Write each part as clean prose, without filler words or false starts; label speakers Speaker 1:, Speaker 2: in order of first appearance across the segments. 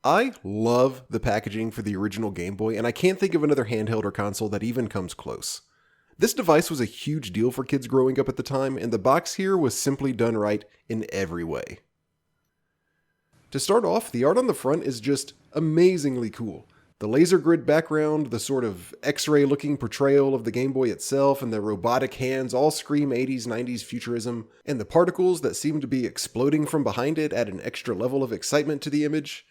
Speaker 1: I love the packaging for the original Game Boy, and I can't think of another handheld or console that even comes close. This device was a huge deal for kids growing up at the time, and the box here was simply done right in every way. To start off, the art on the front is just amazingly cool. The laser grid background, the sort of X-ray looking portrayal of the Game Boy itself, and the robotic hands all scream 80s, 90s futurism, and the particles that seem to be exploding from behind it add an extra level of excitement to the image.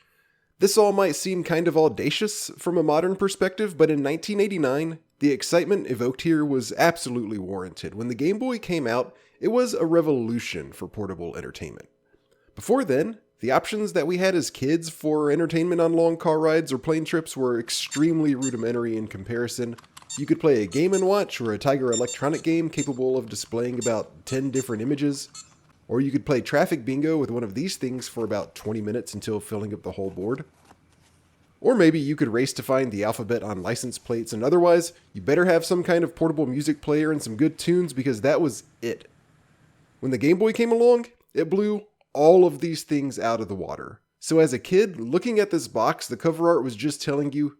Speaker 1: This all might seem kind of audacious from a modern perspective, but in 1989, the excitement evoked here was absolutely warranted. When the Game Boy came out, it was a revolution for portable entertainment. Before then, the options that we had as kids for entertainment on long car rides or plane trips were extremely rudimentary in comparison. You could play a Game & Watch or a Tiger Electronic game capable of displaying about 10 different images, or you could play traffic bingo with one of these things for about 20 minutes until filling up the whole board. Or maybe you could race to find the alphabet on license plates, and otherwise, you better have some kind of portable music player and some good tunes because that was it. When the Game Boy came along, it blew all of these things out of the water. So as a kid, looking at this box, the cover art was just telling you,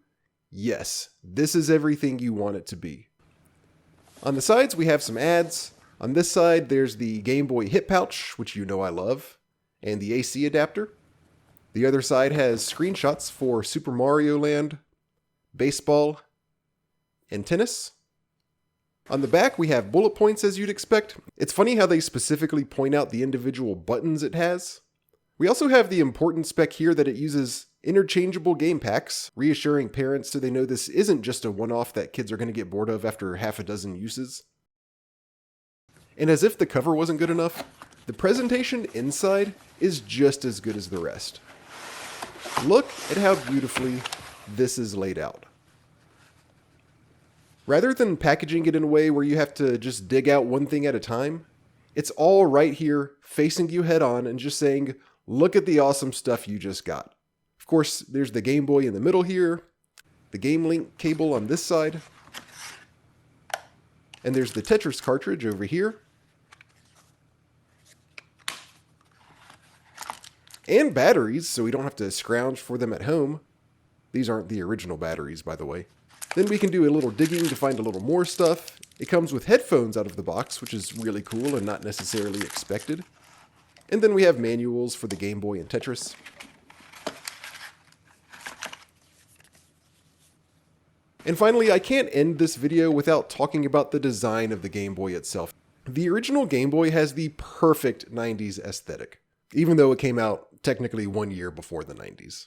Speaker 1: yes, this is everything you want it to be. On the sides, we have some ads. On this side, there's the Game Boy hip pouch, which you know I love, and the AC adapter. The other side has screenshots for Super Mario Land, baseball, and tennis. On the back, we have bullet points as you'd expect. It's funny how they specifically point out the individual buttons it has. We also have the important spec here that it uses interchangeable game packs, reassuring parents so they know this isn't just a one-off that kids are going to get bored of after half a dozen uses. And as if the cover wasn't good enough, the presentation inside is just as good as the rest. Look at how beautifully this is laid out. Rather than packaging it in a way where you have to just dig out one thing at a time, it's all right here facing you head on and just saying, look at the awesome stuff you just got. Of course, there's the Game Boy in the middle here, the Game Link cable on this side, and there's the Tetris cartridge over here, and batteries, so we don't have to scrounge for them at home. These aren't the original batteries, by the way. Then we can do a little digging to find a little more stuff. It comes with headphones out of the box, which is really cool and not necessarily expected. And then we have manuals for the Game Boy and Tetris. And finally, I can't end this video without talking about the design of the Game Boy itself. The original Game Boy has the perfect 90s aesthetic, even though it came out technically 1 year before the 90s.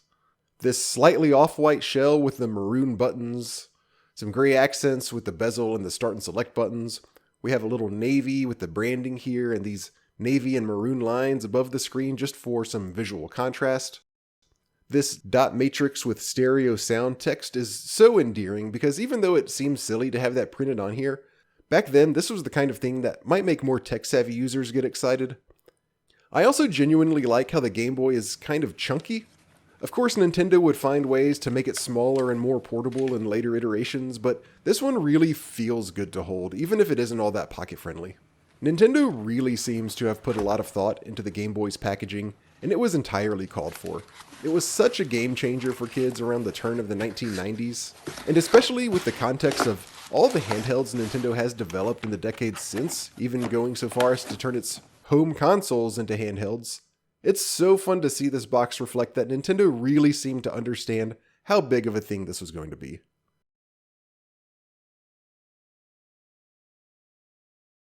Speaker 1: This slightly off-white shell with the maroon buttons, some gray accents with the bezel and the start and select buttons. We have a little navy with the branding here and these navy and maroon lines above the screen just for some visual contrast. This dot matrix with stereo sound text is so endearing because even though it seems silly to have that printed on here, back then this was the kind of thing that might make more tech-savvy users get excited. I also genuinely like how the Game Boy is kind of chunky. Of course, Nintendo would find ways to make it smaller and more portable in later iterations, but this one really feels good to hold, even if it isn't all that pocket-friendly. Nintendo really seems to have put a lot of thought into the Game Boy's packaging, and it was entirely called for. It was such a game changer for kids around the turn of the 1990s, and especially with the context of all the handhelds Nintendo has developed in the decades since, even going so far as to turn its home consoles into handhelds. It's so fun to see this box reflect that Nintendo really seemed to understand how big of a thing this was going to be.